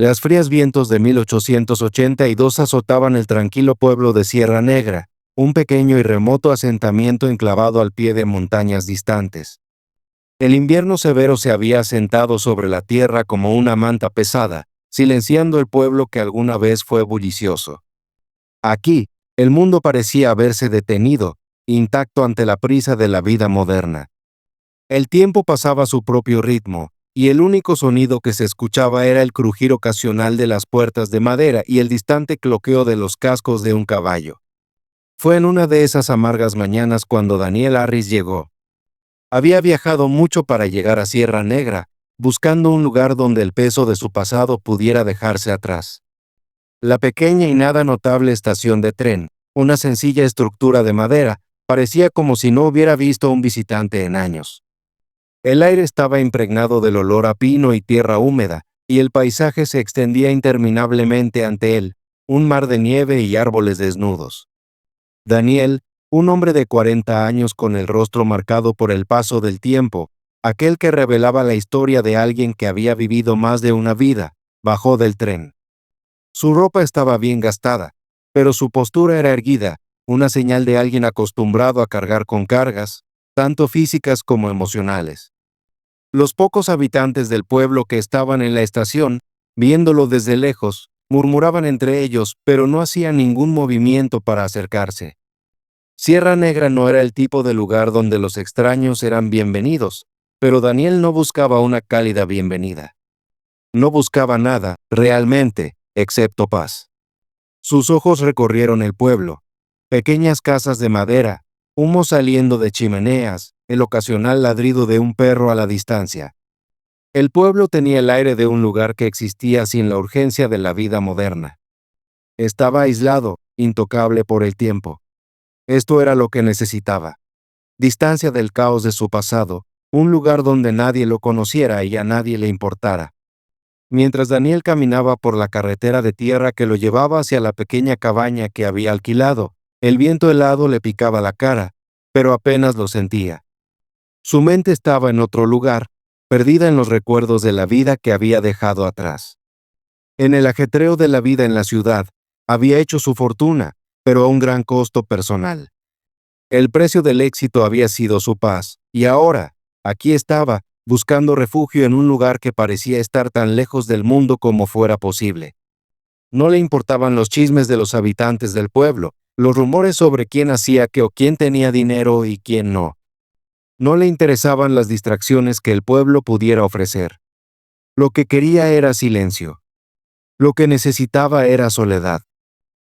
Las frías vientos de 1882 azotaban el tranquilo pueblo de Sierra Negra, un pequeño y remoto asentamiento enclavado al pie de montañas distantes. El invierno severo se había asentado sobre la tierra como una manta pesada, silenciando el pueblo que alguna vez fue bullicioso. Aquí, el mundo parecía haberse detenido, intacto ante la prisa de la vida moderna. El tiempo pasaba a su propio ritmo, y el único sonido que se escuchaba era el crujir ocasional de las puertas de madera y el distante cloqueo de los cascos de un caballo. Fue en una de esas amargas mañanas cuando Daniel Harris llegó. Había viajado mucho para llegar a Sierra Negra, buscando un lugar donde el peso de su pasado pudiera dejarse atrás. La pequeña y nada notable estación de tren, una sencilla estructura de madera, parecía como si no hubiera visto a un visitante en años. El aire estaba impregnado del olor a pino y tierra húmeda, y el paisaje se extendía interminablemente ante él, un mar de nieve y árboles desnudos. Daniel, un hombre de 40 años con el rostro marcado por el paso del tiempo, aquel que revelaba la historia de alguien que había vivido más de una vida, bajó del tren. Su ropa estaba bien gastada, pero su postura era erguida, una señal de alguien acostumbrado a cargar con cargas, tanto físicas como emocionales. Los pocos habitantes del pueblo que estaban en la estación, viéndolo desde lejos, murmuraban entre ellos, pero no hacían ningún movimiento para acercarse. Sierra Negra no era el tipo de lugar donde los extraños eran bienvenidos, pero Daniel no buscaba una cálida bienvenida. No buscaba nada, realmente, excepto paz. Sus ojos recorrieron el pueblo. Pequeñas casas de madera, humo saliendo de chimeneas, el ocasional ladrido de un perro a la distancia. El pueblo tenía el aire de un lugar que existía sin la urgencia de la vida moderna. Estaba aislado, intocable por el tiempo. Esto era lo que necesitaba. Distancia del caos de su pasado, un lugar donde nadie lo conociera y a nadie le importara. Mientras Daniel caminaba por la carretera de tierra que lo llevaba hacia la pequeña cabaña que había alquilado, el viento helado le picaba la cara, pero apenas lo sentía. Su mente estaba en otro lugar, perdida en los recuerdos de la vida que había dejado atrás. En el ajetreo de la vida en la ciudad, había hecho su fortuna, pero a un gran costo personal. El precio del éxito había sido su paz, y ahora, aquí estaba, buscando refugio en un lugar que parecía estar tan lejos del mundo como fuera posible. No le importaban los chismes de los habitantes del pueblo, los rumores sobre quién hacía qué o quién tenía dinero y quién no. No le interesaban las distracciones que el pueblo pudiera ofrecer. Lo que quería era silencio. Lo que necesitaba era soledad.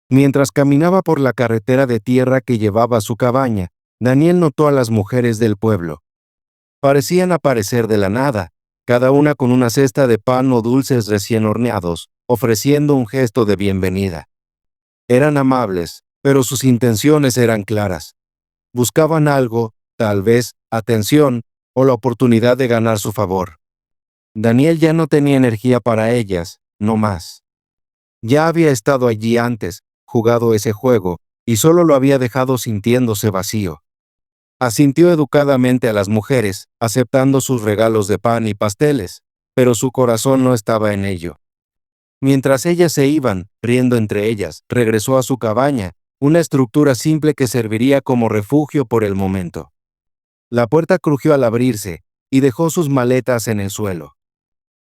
Mientras caminaba por la carretera de tierra que llevaba a su cabaña, Daniel notó a las mujeres del pueblo. Parecían aparecer de la nada, cada una con una cesta de pan o dulces recién horneados, ofreciendo un gesto de bienvenida. Eran amables, pero sus intenciones eran claras. Buscaban algo, tal vez, atención, o la oportunidad de ganar su favor. Daniel ya no tenía energía para ellas, no más. Ya había estado allí antes, jugado ese juego, y solo lo había dejado sintiéndose vacío. Asintió educadamente a las mujeres, aceptando sus regalos de pan y pasteles, pero su corazón no estaba en ello. Mientras ellas se iban, riendo entre ellas, regresó a su cabaña, una estructura simple que serviría como refugio por el momento. La puerta crujió al abrirse, y dejó sus maletas en el suelo.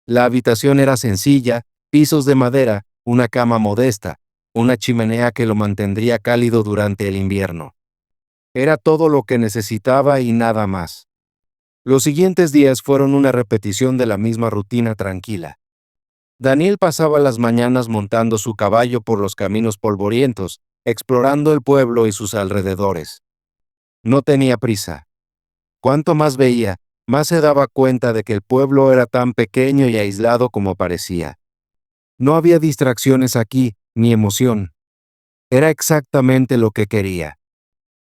La habitación era sencilla, pisos de madera, una cama modesta, una chimenea que lo mantendría cálido durante el invierno. Era todo lo que necesitaba y nada más. Los siguientes días fueron una repetición de la misma rutina tranquila. Daniel pasaba las mañanas montando su caballo por los caminos polvorientos, explorando el pueblo y sus alrededores. No tenía prisa. Cuanto más veía, más se daba cuenta de que el pueblo era tan pequeño y aislado como parecía. No había distracciones aquí, ni emoción. Era exactamente lo que quería.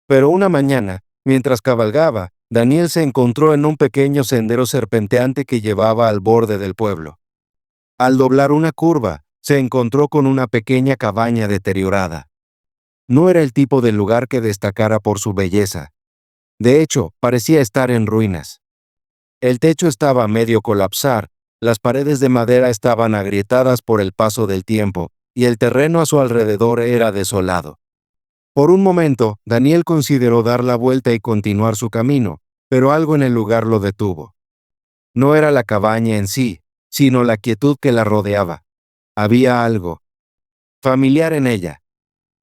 Pero una mañana, mientras cabalgaba, Daniel se encontró en un pequeño sendero serpenteante que llevaba al borde del pueblo. Al doblar una curva, se encontró con una pequeña cabaña deteriorada. No era el tipo de lugar que destacara por su belleza. De hecho, parecía estar en ruinas. El techo estaba a medio colapsar, Las paredes de madera estaban agrietadas por el paso del tiempo, y el terreno a su alrededor era desolado. Por un momento, Daniel consideró dar la vuelta y continuar su camino, pero algo en el lugar lo detuvo. No era la cabaña en sí, sino la quietud que la rodeaba. Había algo familiar en ella.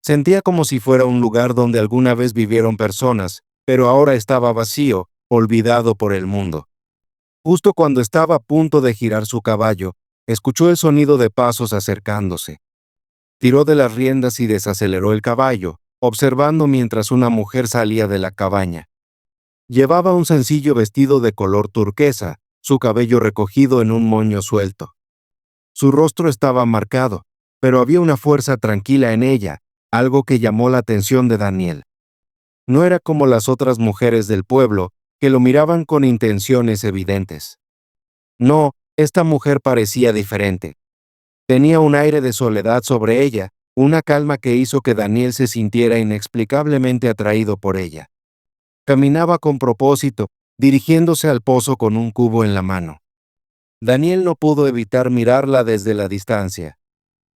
Sentía como si fuera un lugar donde alguna vez vivieron personas, pero ahora estaba vacío, olvidado por el mundo. Justo cuando estaba a punto de girar su caballo, escuchó el sonido de pasos acercándose. Tiró de las riendas y desaceleró el caballo, observando mientras una mujer salía de la cabaña. Llevaba un sencillo vestido de color turquesa, su cabello recogido en un moño suelto. Su rostro estaba marcado, pero había una fuerza tranquila en ella, algo que llamó la atención de Daniel. No era como las otras mujeres del pueblo, que lo miraban con intenciones evidentes. No, esta mujer parecía diferente. Tenía un aire de soledad sobre ella, una calma que hizo que Daniel se sintiera inexplicablemente atraído por ella. Caminaba con propósito, dirigiéndose al pozo con un cubo en la mano. Daniel no pudo evitar mirarla desde la distancia.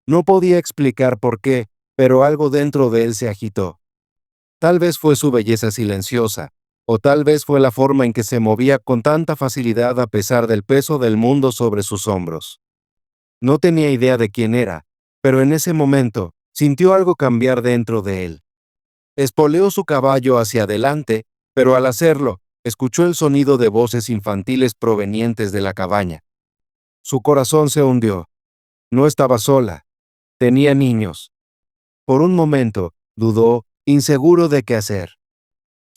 No podía explicar por qué, pero algo dentro de él se agitó. Tal vez fue su belleza silenciosa, o tal vez fue la forma en que se movía con tanta facilidad a pesar del peso del mundo sobre sus hombros. No tenía idea de quién era, pero en ese momento, sintió algo cambiar dentro de él. Espoleó su caballo hacia adelante, pero al hacerlo, escuchó el sonido de voces infantiles provenientes de la cabaña. Su corazón se hundió. No estaba sola. Tenía niños. Por un momento, dudó, inseguro de qué hacer.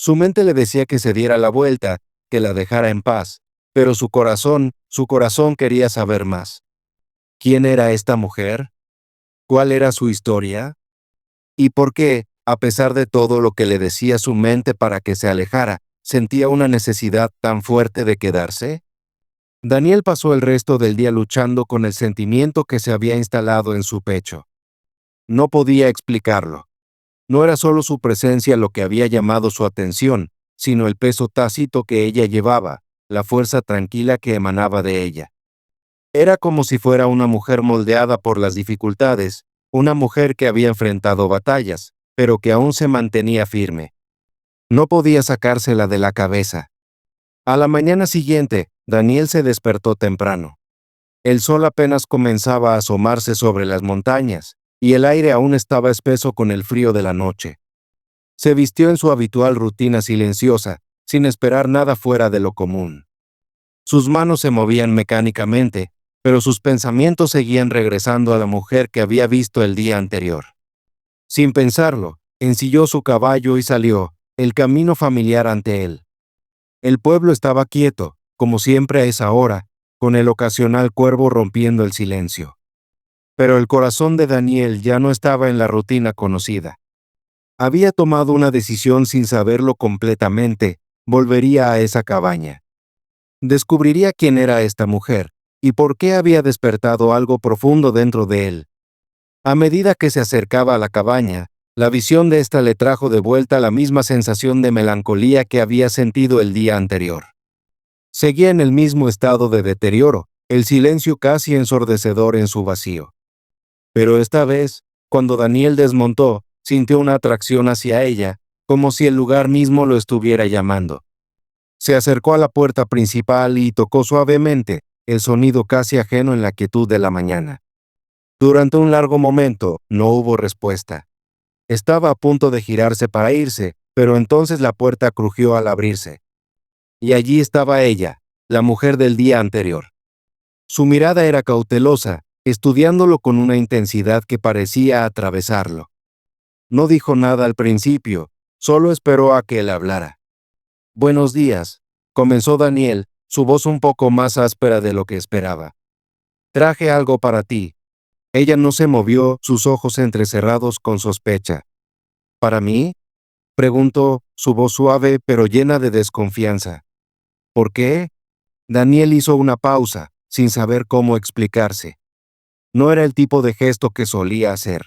Su mente le decía que se diera la vuelta, que la dejara en paz, pero su corazón quería saber más. ¿Quién era esta mujer? ¿Cuál era su historia? ¿Y por qué, a pesar de todo lo que le decía su mente para que se alejara, sentía una necesidad tan fuerte de quedarse? Daniel pasó el resto del día luchando con el sentimiento que se había instalado en su pecho. No podía explicarlo. No era solo su presencia lo que había llamado su atención, sino el peso tácito que ella llevaba, la fuerza tranquila que emanaba de ella. Era como si fuera una mujer moldeada por las dificultades, una mujer que había enfrentado batallas, pero que aún se mantenía firme. No podía sacársela de la cabeza. A la mañana siguiente, Daniel se despertó temprano. El sol apenas comenzaba a asomarse sobre las montañas, y el aire aún estaba espeso con el frío de la noche. Se vistió en su habitual rutina silenciosa, sin esperar nada fuera de lo común. Sus manos se movían mecánicamente, pero sus pensamientos seguían regresando a la mujer que había visto el día anterior. Sin pensarlo, ensilló su caballo y salió, el camino familiar ante él. El pueblo estaba quieto, como siempre a esa hora, con el ocasional cuervo rompiendo el silencio. Pero el corazón de Daniel ya no estaba en la rutina conocida. Había tomado una decisión sin saberlo completamente, volvería a esa cabaña. Descubriría quién era esta mujer, y por qué había despertado algo profundo dentro de él. A medida que se acercaba a la cabaña, la visión de esta le trajo de vuelta la misma sensación de melancolía que había sentido el día anterior. Seguía en el mismo estado de deterioro, el silencio casi ensordecedor en su vacío. Pero esta vez, cuando Daniel desmontó, sintió una atracción hacia ella, como si el lugar mismo lo estuviera llamando. Se acercó a la puerta principal y tocó suavemente, el sonido casi ajeno en la quietud de la mañana. Durante un largo momento, no hubo respuesta. Estaba a punto de girarse para irse, pero entonces la puerta crujió al abrirse. Y allí estaba ella, la mujer del día anterior. Su mirada era cautelosa, estudiándolo con una intensidad que parecía atravesarlo. No dijo nada al principio, solo esperó a que él hablara. «Buenos días», comenzó Daniel, su voz un poco más áspera de lo que esperaba. «Traje algo para ti». Ella no se movió, sus ojos entrecerrados con sospecha. «¿Para mí?», preguntó, su voz suave pero llena de desconfianza. «¿Por qué?». Daniel hizo una pausa, sin saber cómo explicarse. No era el tipo de gesto que solía hacer.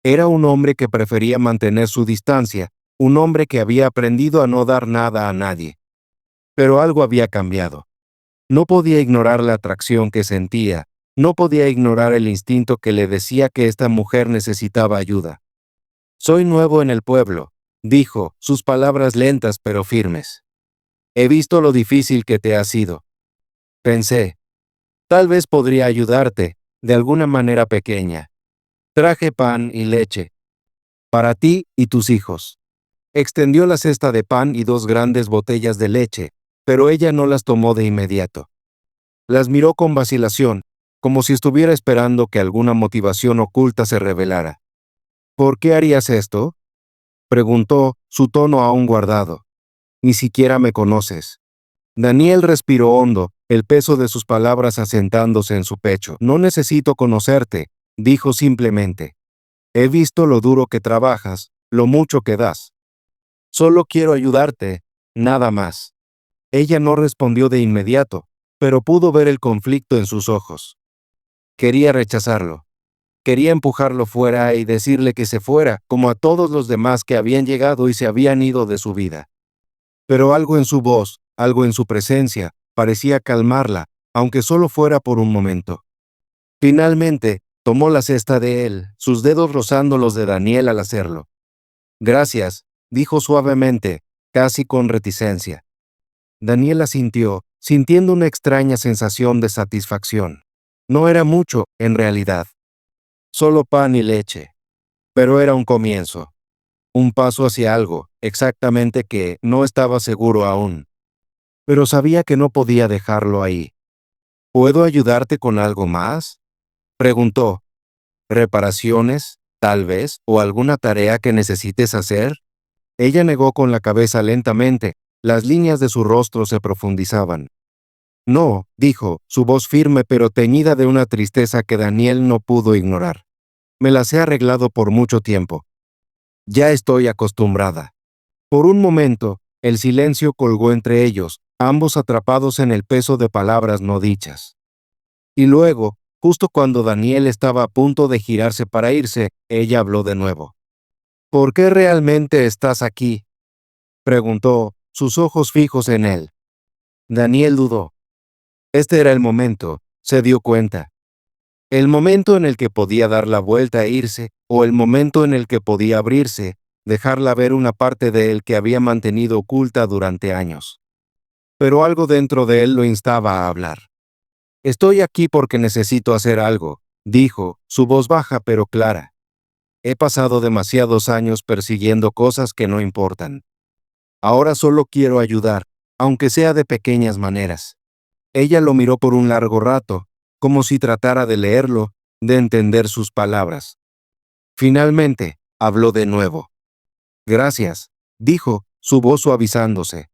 Era un hombre que prefería mantener su distancia, un hombre que había aprendido a no dar nada a nadie. Pero algo había cambiado. No podía ignorar la atracción que sentía, no podía ignorar el instinto que le decía que esta mujer necesitaba ayuda. Soy nuevo en el pueblo, dijo, sus palabras lentas pero firmes. He visto lo difícil que te ha sido. Pensé, tal vez podría ayudarte, de alguna manera pequeña. Traje pan y leche. Para ti y tus hijos. Extendió la cesta de pan y 2 grandes botellas de leche, pero ella no las tomó de inmediato. Las miró con vacilación, como si estuviera esperando que alguna motivación oculta se revelara. ¿Por qué harías esto?, preguntó, su tono aún guardado. Ni siquiera me conoces. Daniel respiró hondo, el peso de sus palabras asentándose en su pecho. No necesito conocerte, dijo simplemente. He visto lo duro que trabajas, lo mucho que das. Solo quiero ayudarte, nada más. Ella no respondió de inmediato, pero pudo ver el conflicto en sus ojos. Quería rechazarlo. Quería empujarlo fuera y decirle que se fuera, como a todos los demás que habían llegado y se habían ido de su vida. Pero algo en su voz, algo en su presencia, parecía calmarla, aunque solo fuera por un momento. Finalmente, tomó la cesta de él, sus dedos rozando los de Daniel al hacerlo. Gracias, dijo suavemente, casi con reticencia. Daniel asintió, sintiendo una extraña sensación de satisfacción. No era mucho, en realidad. Solo pan y leche. Pero era un comienzo. Un paso hacia algo, exactamente que no estaba seguro aún. Pero sabía que no podía dejarlo ahí. ¿Puedo ayudarte con algo más?, preguntó. ¿Reparaciones, tal vez, o alguna tarea que necesites hacer? Ella negó con la cabeza lentamente, las líneas de su rostro se profundizaban. No, dijo, su voz firme pero teñida de una tristeza que Daniel no pudo ignorar. Me las he arreglado por mucho tiempo. Ya estoy acostumbrada. Por un momento, el silencio colgó entre ellos, ambos atrapados en el peso de palabras no dichas. Y luego, justo cuando Daniel estaba a punto de girarse para irse, ella habló de nuevo. ¿Por qué realmente estás aquí?, preguntó, sus ojos fijos en él. Daniel dudó. Este era el momento, se dio cuenta. El momento en el que podía dar la vuelta e irse, o el momento en el que podía abrirse, dejarla ver una parte de él que había mantenido oculta durante años. Pero algo dentro de él lo instaba a hablar. Estoy aquí porque necesito hacer algo, dijo, su voz baja pero clara. He pasado demasiados años persiguiendo cosas que no importan. Ahora solo quiero ayudar, aunque sea de pequeñas maneras. Ella lo miró por un largo rato, como si tratara de leerlo, de entender sus palabras. Finalmente, habló de nuevo. Gracias, dijo, su voz suavizándose.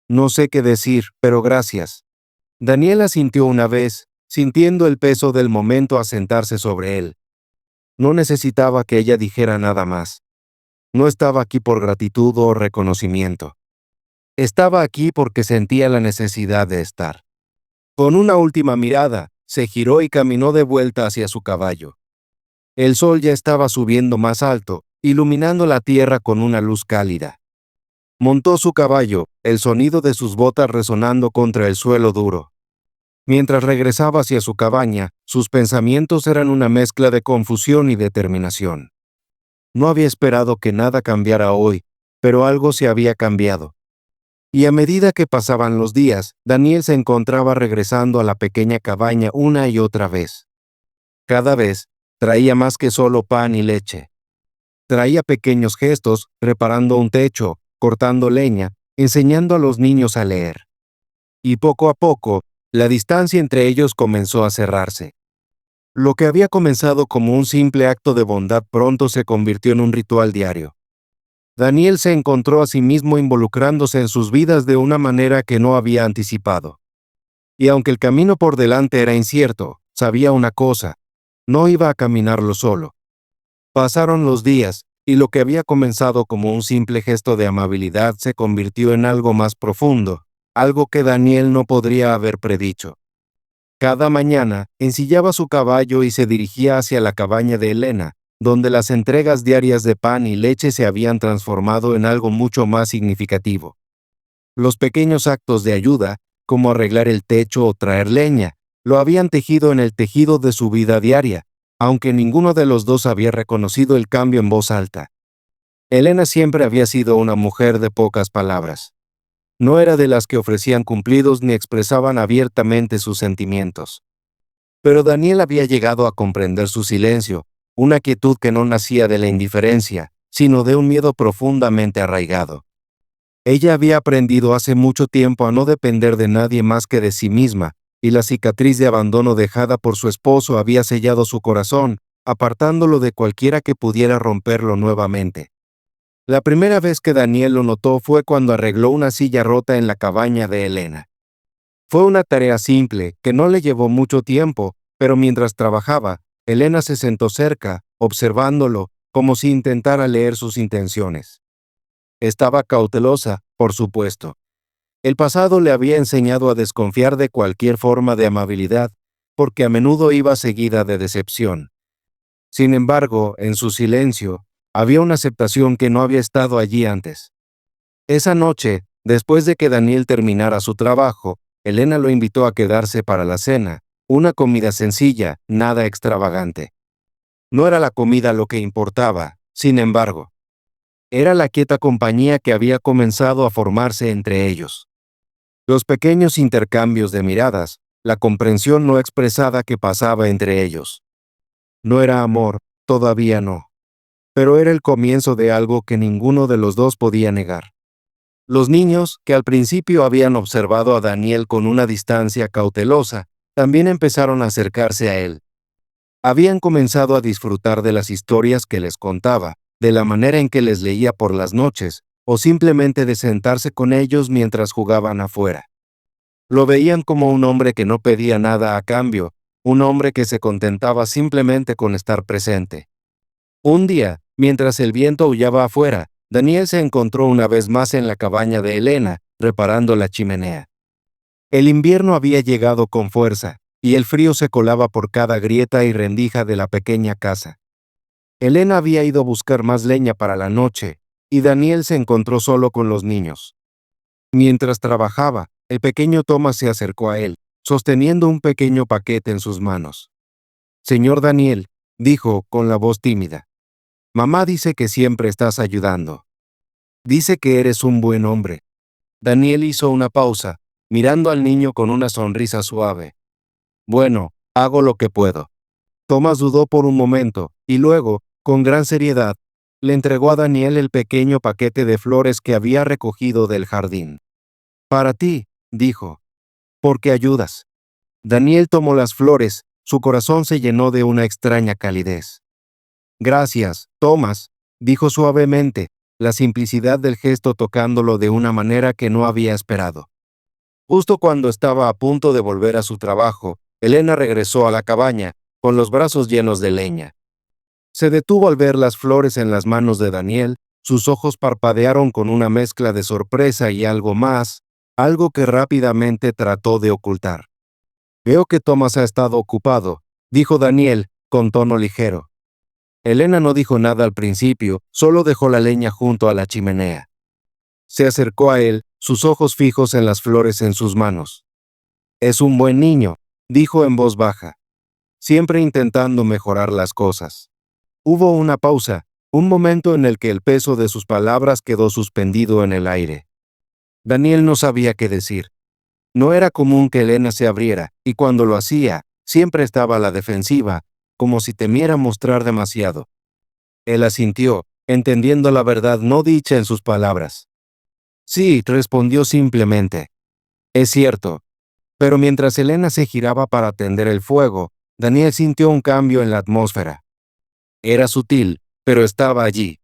No sé qué decir, pero gracias. Daniel asintió una vez, sintiendo el peso del momento asentarse sobre él. No necesitaba que ella dijera nada más. No estaba aquí por gratitud o reconocimiento. Estaba aquí porque sentía la necesidad de estar. Con una última mirada, se giró y caminó de vuelta hacia su caballo. El sol ya estaba subiendo más alto, iluminando la tierra con una luz cálida. Montó su caballo, el sonido de sus botas resonando contra el suelo duro. Mientras regresaba hacia su cabaña, sus pensamientos eran una mezcla de confusión y determinación. No había esperado que nada cambiara hoy, pero algo se había cambiado. Y a medida que pasaban los días, Daniel se encontraba regresando a la pequeña cabaña una y otra vez. Cada vez, traía más que solo pan y leche. Traía pequeños gestos, reparando un techo, cortando leña, enseñando a los niños a leer. Y poco a poco, la distancia entre ellos comenzó a cerrarse. Lo que había comenzado como un simple acto de bondad pronto se convirtió en un ritual diario. Daniel se encontró a sí mismo involucrándose en sus vidas de una manera que no había anticipado. Y aunque el camino por delante era incierto, sabía una cosa: no iba a caminarlo solo. Pasaron los días, y lo que había comenzado como un simple gesto de amabilidad se convirtió en algo más profundo, algo que Daniel no podría haber predicho. Cada mañana, ensillaba su caballo y se dirigía hacia la cabaña de Elena, donde las entregas diarias de pan y leche se habían transformado en algo mucho más significativo. Los pequeños actos de ayuda, como arreglar el techo o traer leña, lo habían tejido en el tejido de su vida diaria, aunque ninguno de los dos había reconocido el cambio en voz alta. Elena siempre había sido una mujer de pocas palabras. No era de las que ofrecían cumplidos ni expresaban abiertamente sus sentimientos. Pero Daniel había llegado a comprender su silencio, una quietud que no nacía de la indiferencia, sino de un miedo profundamente arraigado. Ella había aprendido hace mucho tiempo a no depender de nadie más que de sí misma, y la cicatriz de abandono dejada por su esposo había sellado su corazón, apartándolo de cualquiera que pudiera romperlo nuevamente. La primera vez que Daniel lo notó fue cuando arregló una silla rota en la cabaña de Elena. Fue una tarea simple, que no le llevó mucho tiempo, pero mientras trabajaba, Elena se sentó cerca, observándolo, como si intentara leer sus intenciones. Estaba cautelosa, por supuesto. El pasado le había enseñado a desconfiar de cualquier forma de amabilidad, porque a menudo iba seguida de decepción. Sin embargo, en su silencio, había una aceptación que no había estado allí antes. Esa noche, después de que Daniel terminara su trabajo, Elena lo invitó a quedarse para la cena, una comida sencilla, nada extravagante. No era la comida lo que importaba, sin embargo. Era la quieta compañía que había comenzado a formarse entre ellos. Los pequeños intercambios de miradas, la comprensión no expresada que pasaba entre ellos. No era amor, todavía no. Pero era el comienzo de algo que ninguno de los dos podía negar. Los niños, que al principio habían observado a Daniel con una distancia cautelosa, también empezaron a acercarse a él. Habían comenzado a disfrutar de las historias que les contaba, de la manera en que les leía por las noches, o simplemente de sentarse con ellos mientras jugaban afuera. Lo veían como un hombre que no pedía nada a cambio, un hombre que se contentaba simplemente con estar presente. Un día, mientras el viento aullaba afuera, Daniel se encontró una vez más en la cabaña de Elena, reparando la chimenea. El invierno había llegado con fuerza, y el frío se colaba por cada grieta y rendija de la pequeña casa. Elena había ido a buscar más leña para la noche, y Daniel se encontró solo con los niños. Mientras trabajaba, el pequeño Thomas se acercó a él, sosteniendo un pequeño paquete en sus manos. «Señor Daniel», dijo con la voz tímida, «mamá dice que siempre estás ayudando. Dice que eres un buen hombre». Daniel hizo una pausa, mirando al niño con una sonrisa suave. «Bueno, hago lo que puedo». Thomas dudó por un momento, y luego, con gran seriedad, le entregó a Daniel el pequeño paquete de flores que había recogido del jardín. «Para ti», dijo, «porque ayudas». Daniel tomó las flores, su corazón se llenó de una extraña calidez. «Gracias, Thomas», dijo suavemente, la simplicidad del gesto tocándolo de una manera que no había esperado. Justo cuando estaba a punto de volver a su trabajo, Elena regresó a la cabaña, con los brazos llenos de leña. Se detuvo al ver las flores en las manos de Daniel, sus ojos parpadearon con una mezcla de sorpresa y algo más, algo que rápidamente trató de ocultar. «Veo que Thomas ha estado ocupado», dijo Daniel, con tono ligero. Elena no dijo nada al principio, solo dejó la leña junto a la chimenea. Se acercó a él, sus ojos fijos en las flores en sus manos. «Es un buen niño», dijo en voz baja, «siempre intentando mejorar las cosas». Hubo una pausa, un momento en el que el peso de sus palabras quedó suspendido en el aire. Daniel no sabía qué decir. No era común que Elena se abriera, y cuando lo hacía, siempre estaba a la defensiva, como si temiera mostrar demasiado. Él asintió, entendiendo la verdad no dicha en sus palabras. «Sí», respondió simplemente. «Es cierto». Pero mientras Elena se giraba para atender el fuego, Daniel sintió un cambio en la atmósfera. Era sutil, pero estaba allí.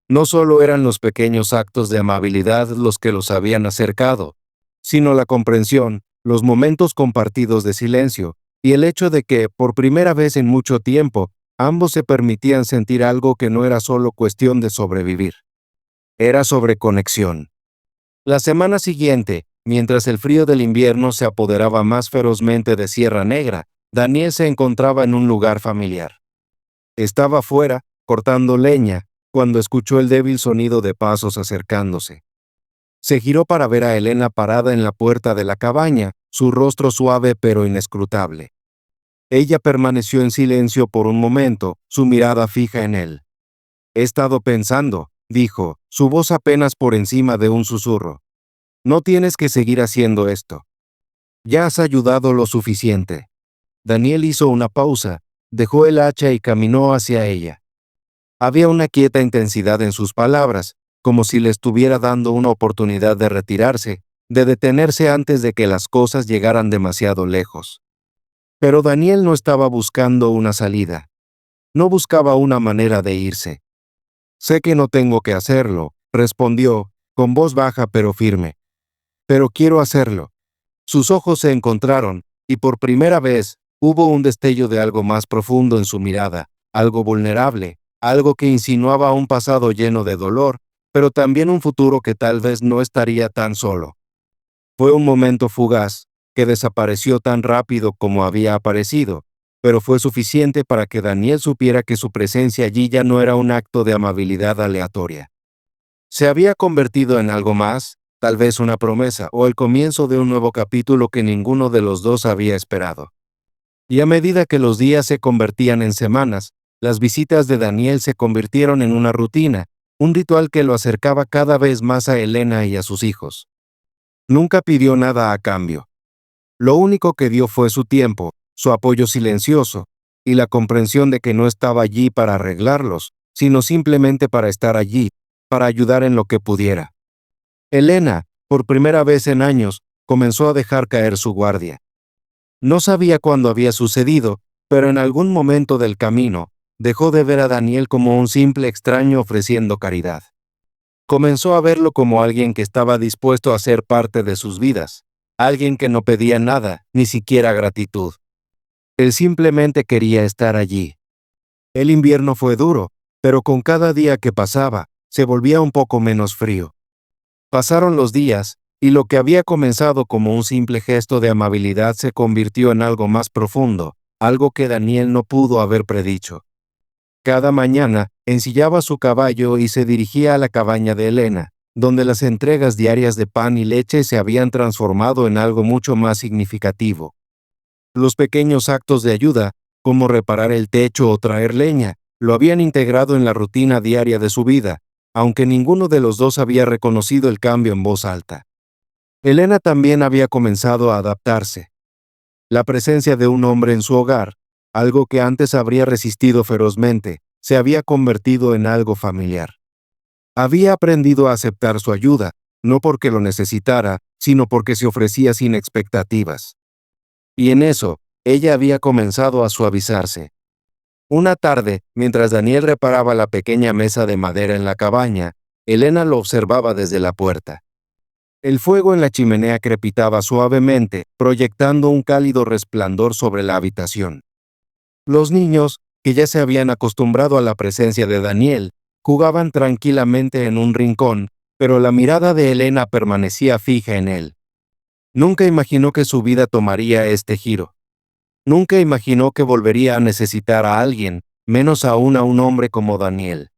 No solo eran los pequeños actos de amabilidad los que los habían acercado, sino la comprensión, los momentos compartidos de silencio, y el hecho de que, por primera vez en mucho tiempo, ambos se permitían sentir algo que no era solo cuestión de sobrevivir. Era sobreconexión. La semana siguiente, mientras el frío del invierno se apoderaba más ferozmente de Sierra Negra, Daniel se encontraba en un lugar familiar. Estaba fuera, cortando leña, cuando escuchó el débil sonido de pasos acercándose. Se giró para ver a Elena parada en la puerta de la cabaña, su rostro suave pero inescrutable. Ella permaneció en silencio por un momento, su mirada fija en él. «He estado pensando», dijo, su voz apenas por encima de un susurro. «No tienes que seguir haciendo esto. Ya has ayudado lo suficiente». Daniel hizo una pausa, dejó el hacha y caminó hacia ella. Había una quieta intensidad en sus palabras, como si le estuviera dando una oportunidad de retirarse, de detenerse antes de que las cosas llegaran demasiado lejos. Pero Daniel no estaba buscando una salida. No buscaba una manera de irse. «Sé que no tengo que hacerlo», respondió, con voz baja pero firme. «Pero quiero hacerlo». Sus ojos se encontraron, y por primera vez, hubo un destello de algo más profundo en su mirada, algo vulnerable, algo que insinuaba un pasado lleno de dolor, pero también un futuro que tal vez no estaría tan solo. Fue un momento fugaz, que desapareció tan rápido como había aparecido, pero fue suficiente para que Daniel supiera que su presencia allí ya no era un acto de amabilidad aleatoria. Se había convertido en algo más, tal vez una promesa o el comienzo de un nuevo capítulo que ninguno de los dos había esperado. Y a medida que los días se convertían en semanas, las visitas de Daniel se convirtieron en una rutina, un ritual que lo acercaba cada vez más a Elena y a sus hijos. Nunca pidió nada a cambio. Lo único que dio fue su tiempo, su apoyo silencioso, y la comprensión de que no estaba allí para arreglarlos, sino simplemente para estar allí, para ayudar en lo que pudiera. Elena, por primera vez en años, comenzó a dejar caer su guardia. No sabía cuándo había sucedido, pero en algún momento del camino, dejó de ver a Daniel como un simple extraño ofreciendo caridad. Comenzó a verlo como alguien que estaba dispuesto a ser parte de sus vidas, alguien que no pedía nada, ni siquiera gratitud. Él simplemente quería estar allí. El invierno fue duro, pero con cada día que pasaba, se volvía un poco menos frío. Pasaron los días, y lo que había comenzado como un simple gesto de amabilidad se convirtió en algo más profundo, algo que Daniel no pudo haber predicho. Cada mañana, ensillaba su caballo y se dirigía a la cabaña de Elena, donde las entregas diarias de pan y leche se habían transformado en algo mucho más significativo. Los pequeños actos de ayuda, como reparar el techo o traer leña, lo habían integrado en la rutina diaria de su vida, aunque ninguno de los dos había reconocido el cambio en voz alta. Elena también había comenzado a adaptarse. La presencia de un hombre en su hogar, algo que antes habría resistido ferozmente, se había convertido en algo familiar. Había aprendido a aceptar su ayuda, no porque lo necesitara, sino porque se ofrecía sin expectativas. Y en eso, ella había comenzado a suavizarse. Una tarde, mientras Daniel reparaba la pequeña mesa de madera en la cabaña, Elena lo observaba desde la puerta. El fuego en la chimenea crepitaba suavemente, proyectando un cálido resplandor sobre la habitación. Los niños, que ya se habían acostumbrado a la presencia de Daniel, jugaban tranquilamente en un rincón, pero la mirada de Elena permanecía fija en él. Nunca imaginó que su vida tomaría este giro. Nunca imaginó que volvería a necesitar a alguien, menos aún a un hombre como Daniel.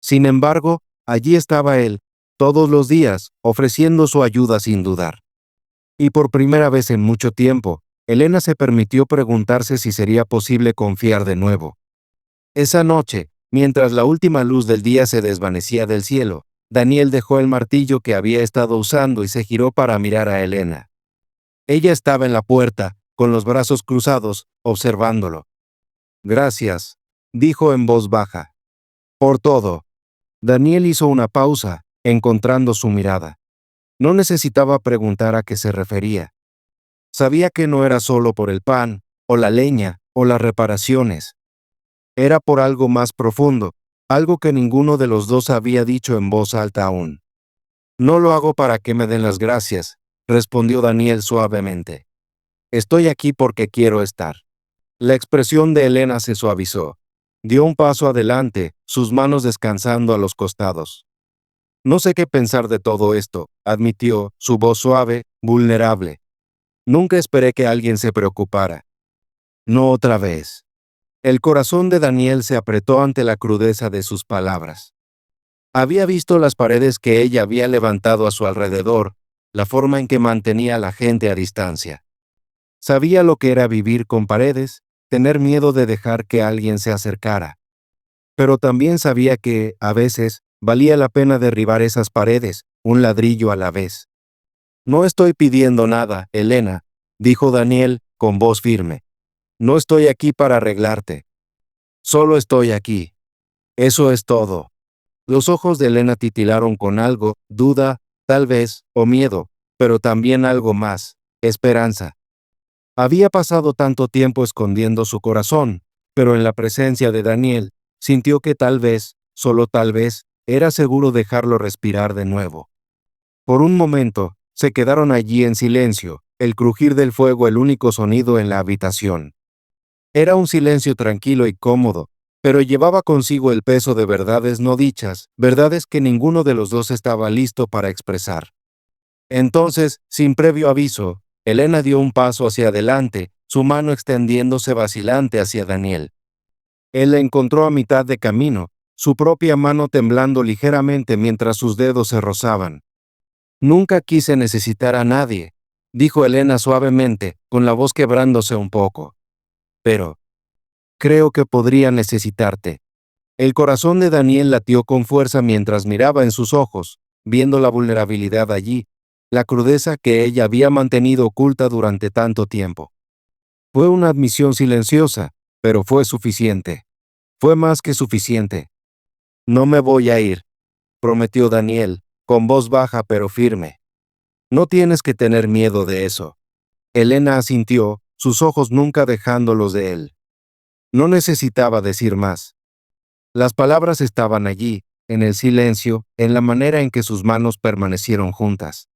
Sin embargo, allí estaba él, todos los días, ofreciendo su ayuda sin dudar. Y por primera vez en mucho tiempo, Elena se permitió preguntarse si sería posible confiar de nuevo. Esa noche, mientras la última luz del día se desvanecía del cielo, Daniel dejó el martillo que había estado usando y se giró para mirar a Elena. Ella estaba en la puerta, con los brazos cruzados, observándolo. «Gracias», dijo en voz baja. «Por todo». Daniel hizo una pausa, encontrando su mirada. No necesitaba preguntar a qué se refería. Sabía que no era solo por el pan, o la leña, o las reparaciones. Era por algo más profundo, algo que ninguno de los dos había dicho en voz alta aún. «No lo hago para que me den las gracias», respondió Daniel suavemente. «Estoy aquí porque quiero estar». La expresión de Elena se suavizó. Dio un paso adelante, sus manos descansando a los costados. «No sé qué pensar de todo esto», admitió, su voz suave, vulnerable. «Nunca esperé que alguien se preocupara». «No otra vez». El corazón de Daniel se apretó ante la crudeza de sus palabras. Había visto las paredes que ella había levantado a su alrededor, la forma en que mantenía a la gente a distancia. Sabía lo que era vivir con paredes, tener miedo de dejar que alguien se acercara. Pero también sabía que, a veces, valía la pena derribar esas paredes, un ladrillo a la vez. No estoy pidiendo nada, Elena, dijo Daniel, con voz firme. No estoy aquí para arreglarte. Solo estoy aquí. Eso es todo. Los ojos de Elena titilaron con algo, duda, tal vez, o miedo, pero también algo más, esperanza. Había pasado tanto tiempo escondiendo su corazón, pero en la presencia de Daniel, sintió que tal vez, solo tal vez, era seguro dejarlo respirar de nuevo. Por un momento, se quedaron allí en silencio, el crujir del fuego el único sonido en la habitación. Era un silencio tranquilo y cómodo, pero llevaba consigo el peso de verdades no dichas, verdades que ninguno de los dos estaba listo para expresar. Entonces, sin previo aviso, Elena dio un paso hacia adelante, su mano extendiéndose vacilante hacia Daniel. Él la encontró a mitad de camino, su propia mano temblando ligeramente mientras sus dedos se rozaban. Nunca quise necesitar a nadie, dijo Elena suavemente, con la voz quebrándose un poco. Pero creo que podría necesitarte. El corazón de Daniel latió con fuerza mientras miraba en sus ojos, viendo la vulnerabilidad allí, la crudeza que ella había mantenido oculta durante tanto tiempo. Fue una admisión silenciosa, pero fue suficiente. Fue más que suficiente. No me voy a ir, prometió Daniel, con voz baja pero firme. No tienes que tener miedo de eso. Elena asintió, sus ojos nunca dejándolos de él. No necesitaba decir más. Las palabras estaban allí, en el silencio, en la manera en que sus manos permanecieron juntas.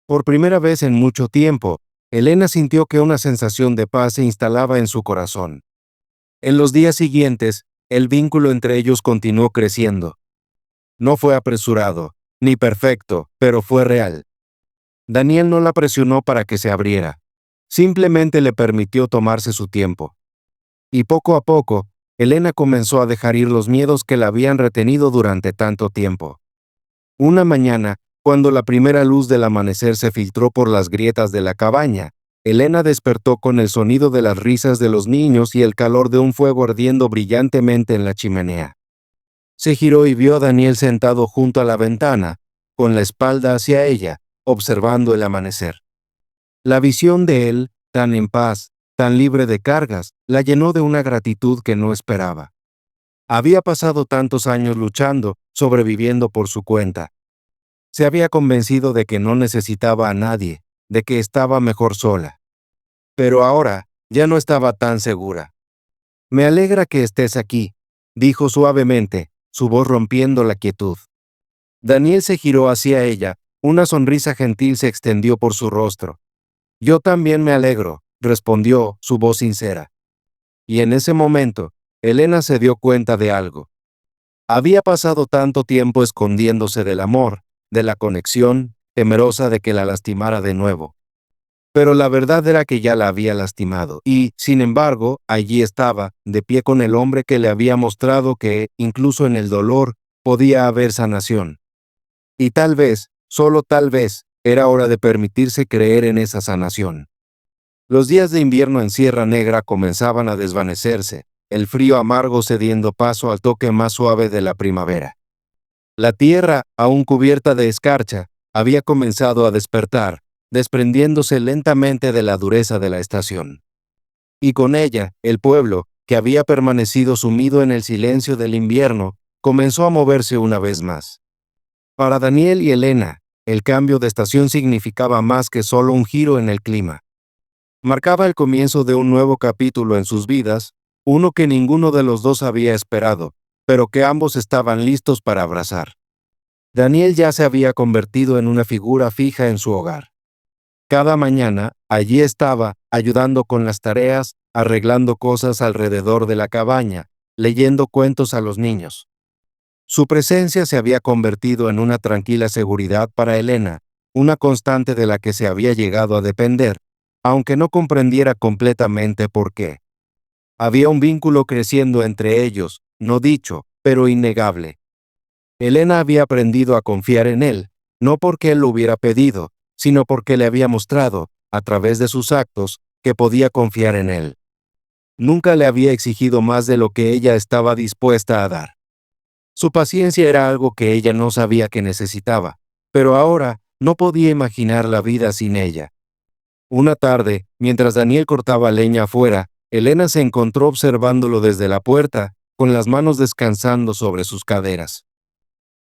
Por primera vez en mucho tiempo, Elena sintió que una sensación de paz se instalaba en su corazón. En los días siguientes, el vínculo entre ellos continuó creciendo. No fue apresurado, ni perfecto, pero fue real. Daniel no la presionó para que se abriera. Simplemente le permitió tomarse su tiempo. Y poco a poco, Elena comenzó a dejar ir los miedos que la habían retenido durante tanto tiempo. Una mañana, cuando la primera luz del amanecer se filtró por las grietas de la cabaña, Elena despertó con el sonido de las risas de los niños y el calor de un fuego ardiendo brillantemente en la chimenea. Se giró y vio a Daniel sentado junto a la ventana, con la espalda hacia ella, observando el amanecer. La visión de él, tan en paz, tan libre de cargas, la llenó de una gratitud que no esperaba. Había pasado tantos años luchando, sobreviviendo por su cuenta. Se había convencido de que no necesitaba a nadie, de que estaba mejor sola. Pero ahora, ya no estaba tan segura. Me alegra que estés aquí, dijo suavemente, su voz rompiendo la quietud. Daniel se giró hacia ella, una sonrisa gentil se extendió por su rostro. Yo también me alegro, respondió, su voz sincera. Y en ese momento, Elena se dio cuenta de algo. Había pasado tanto tiempo escondiéndose del amor, de la conexión, temerosa de que la lastimara de nuevo. Pero la verdad era que ya la había lastimado, y, sin embargo, allí estaba, de pie con el hombre que le había mostrado que, incluso en el dolor, podía haber sanación. Y tal vez, solo tal vez, era hora de permitirse creer en esa sanación. Los días de invierno en Sierra Negra comenzaban a desvanecerse, el frío amargo cediendo paso al toque más suave de la primavera. La tierra, aún cubierta de escarcha, había comenzado a despertar, desprendiéndose lentamente de la dureza de la estación. Y con ella, el pueblo, que había permanecido sumido en el silencio del invierno, comenzó a moverse una vez más. Para Daniel y Elena, el cambio de estación significaba más que solo un giro en el clima. Marcaba el comienzo de un nuevo capítulo en sus vidas, uno que ninguno de los dos había esperado, pero que ambos estaban listos para abrazar. Daniel ya se había convertido en una figura fija en su hogar. Cada mañana, allí estaba, ayudando con las tareas, arreglando cosas alrededor de la cabaña, leyendo cuentos a los niños. Su presencia se había convertido en una tranquila seguridad para Elena, una constante de la que se había llegado a depender, aunque no comprendiera completamente por qué. Había un vínculo creciendo entre ellos, no dicho, pero innegable. Elena había aprendido a confiar en él, no porque él lo hubiera pedido, sino porque le había mostrado, a través de sus actos, que podía confiar en él. Nunca le había exigido más de lo que ella estaba dispuesta a dar. Su paciencia era algo que ella no sabía que necesitaba, pero ahora no podía imaginar la vida sin ella. Una tarde, mientras Daniel cortaba leña afuera, Elena se encontró observándolo desde la puerta, con las manos descansando sobre sus caderas.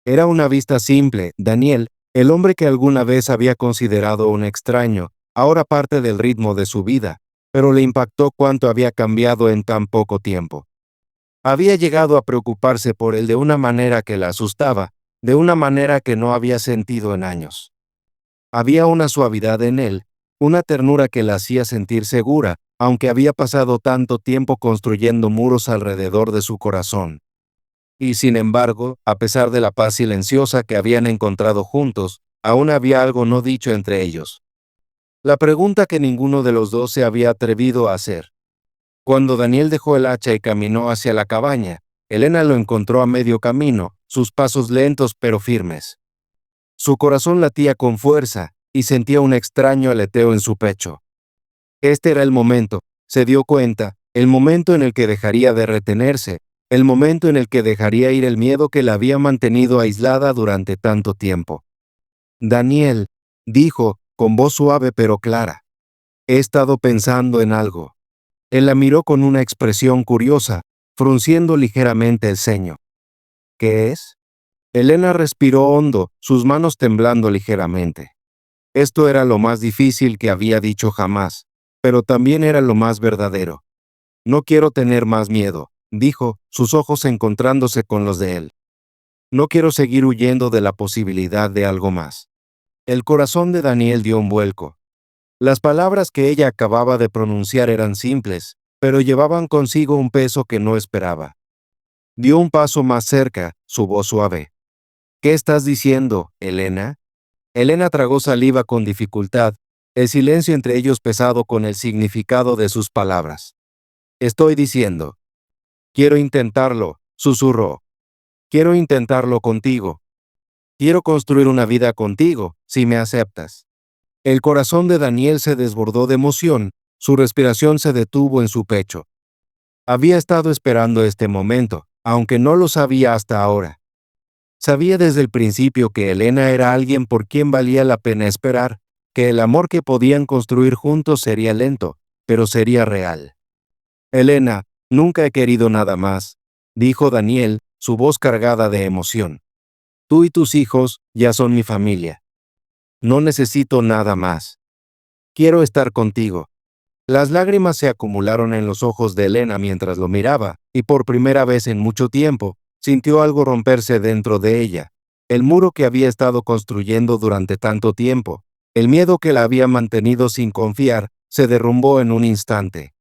Era una vista simple. Daniel, el hombre que alguna vez había considerado un extraño, ahora parte del ritmo de su vida, pero le impactó cuánto había cambiado en tan poco tiempo. Había llegado a preocuparse por él de una manera que la asustaba, de una manera que no había sentido en años. Había una suavidad en él, una ternura que la hacía sentir segura, aunque había pasado tanto tiempo construyendo muros alrededor de su corazón. Y sin embargo, a pesar de la paz silenciosa que habían encontrado juntos, aún había algo no dicho entre ellos. La pregunta que ninguno de los dos se había atrevido a hacer. Cuando Daniel dejó el hacha y caminó hacia la cabaña, Elena lo encontró a medio camino, sus pasos lentos pero firmes. Su corazón latía con fuerza, y sentía un extraño aleteo en su pecho. Este era el momento, se dio cuenta, el momento en el que dejaría de retenerse, el momento en el que dejaría ir el miedo que la había mantenido aislada durante tanto tiempo. Daniel, dijo, con voz suave pero clara. He estado pensando en algo. Él la miró con una expresión curiosa, frunciendo ligeramente el ceño. ¿Qué es? Elena respiró hondo, sus manos temblando ligeramente. Esto era lo más difícil que había dicho jamás, pero también era lo más verdadero. No quiero tener más miedo, dijo, sus ojos encontrándose con los de él. No quiero seguir huyendo de la posibilidad de algo más. El corazón de Daniel dio un vuelco. Las palabras que ella acababa de pronunciar eran simples, pero llevaban consigo un peso que no esperaba. Dio un paso más cerca, su voz suave. ¿Qué estás diciendo, Elena? Elena tragó saliva con dificultad, el silencio entre ellos pesado con el significado de sus palabras. Estoy diciendo. Quiero intentarlo, susurró. Quiero intentarlo contigo. Quiero construir una vida contigo, si me aceptas. El corazón de Daniel se desbordó de emoción, su respiración se detuvo en su pecho. Había estado esperando este momento, aunque no lo sabía hasta ahora. Sabía desde el principio que Elena era alguien por quien valía la pena esperar, que el amor que podían construir juntos sería lento, pero sería real. Elena, nunca he querido nada más, dijo Daniel, su voz cargada de emoción. Tú y tus hijos ya son mi familia. No necesito nada más. Quiero estar contigo. Las lágrimas se acumularon en los ojos de Elena mientras lo miraba, y por primera vez en mucho tiempo, sintió algo romperse dentro de ella. El muro que había estado construyendo durante tanto tiempo, el miedo que la había mantenido sin confiar, se derrumbó en un instante.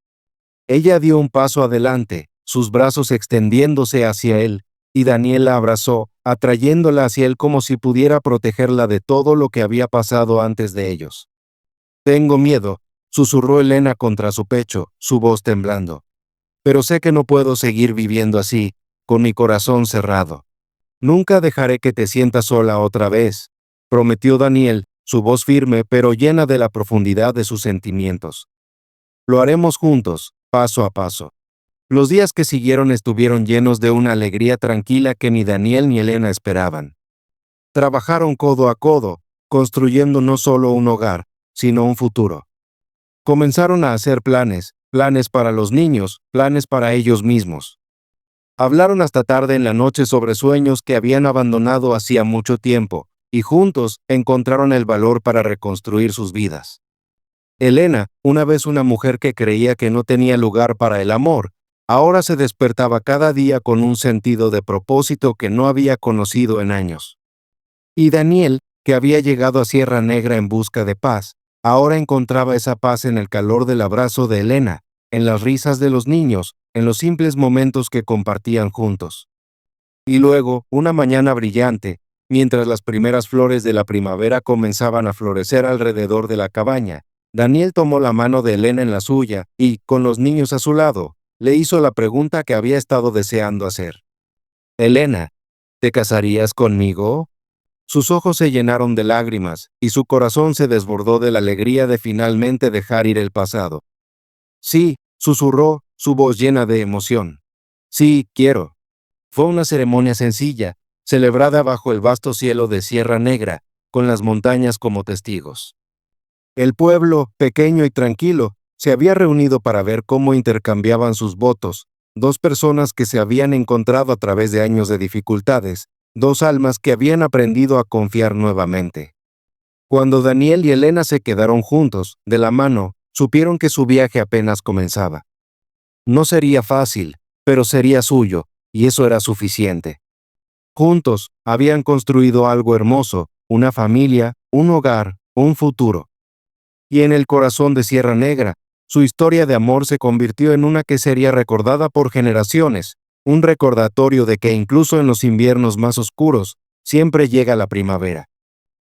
Ella dio un paso adelante, sus brazos extendiéndose hacia él, y Daniel la abrazó, atrayéndola hacia él como si pudiera protegerla de todo lo que había pasado antes de ellos. Tengo miedo, susurró Elena contra su pecho, su voz temblando. Pero sé que no puedo seguir viviendo así, con mi corazón cerrado. Nunca dejaré que te sientas sola otra vez, prometió Daniel, su voz firme pero llena de la profundidad de sus sentimientos. Lo haremos juntos, paso a paso. Los días que siguieron estuvieron llenos de una alegría tranquila que ni Daniel ni Elena esperaban. Trabajaron codo a codo, construyendo no solo un hogar, sino un futuro. Comenzaron a hacer planes, planes para los niños, planes para ellos mismos. Hablaron hasta tarde en la noche sobre sueños que habían abandonado hacía mucho tiempo, y juntos encontraron el valor para reconstruir sus vidas. Elena, una vez una mujer que creía que no tenía lugar para el amor, ahora se despertaba cada día con un sentido de propósito que no había conocido en años. Y Daniel, que había llegado a Sierra Negra en busca de paz, ahora encontraba esa paz en el calor del abrazo de Elena, en las risas de los niños, en los simples momentos que compartían juntos. Y luego, una mañana brillante, mientras las primeras flores de la primavera comenzaban a florecer alrededor de la cabaña, Daniel tomó la mano de Elena en la suya y, con los niños a su lado, le hizo la pregunta que había estado deseando hacer. Elena, ¿Te casarías conmigo? Sus ojos se llenaron de lágrimas, y su corazón se desbordó de la alegría de finalmente dejar ir el pasado. Sí, susurró, su voz llena de emoción. Sí, quiero. Fue una ceremonia sencilla, celebrada bajo el vasto cielo de Sierra Negra, con las montañas como testigos. El pueblo, pequeño y tranquilo, se había reunido para ver cómo intercambiaban sus votos, dos personas que se habían encontrado a través de años de dificultades, dos almas que habían aprendido a confiar nuevamente. Cuando Daniel y Elena se quedaron juntos, de la mano, supieron que su viaje apenas comenzaba. No sería fácil, pero sería suyo, y eso era suficiente. Juntos, habían construido algo hermoso, una familia, un hogar, un futuro. Y en el corazón de Sierra Negra, su historia de amor se convirtió en una que sería recordada por generaciones, un recordatorio de que incluso en los inviernos más oscuros, siempre llega la primavera.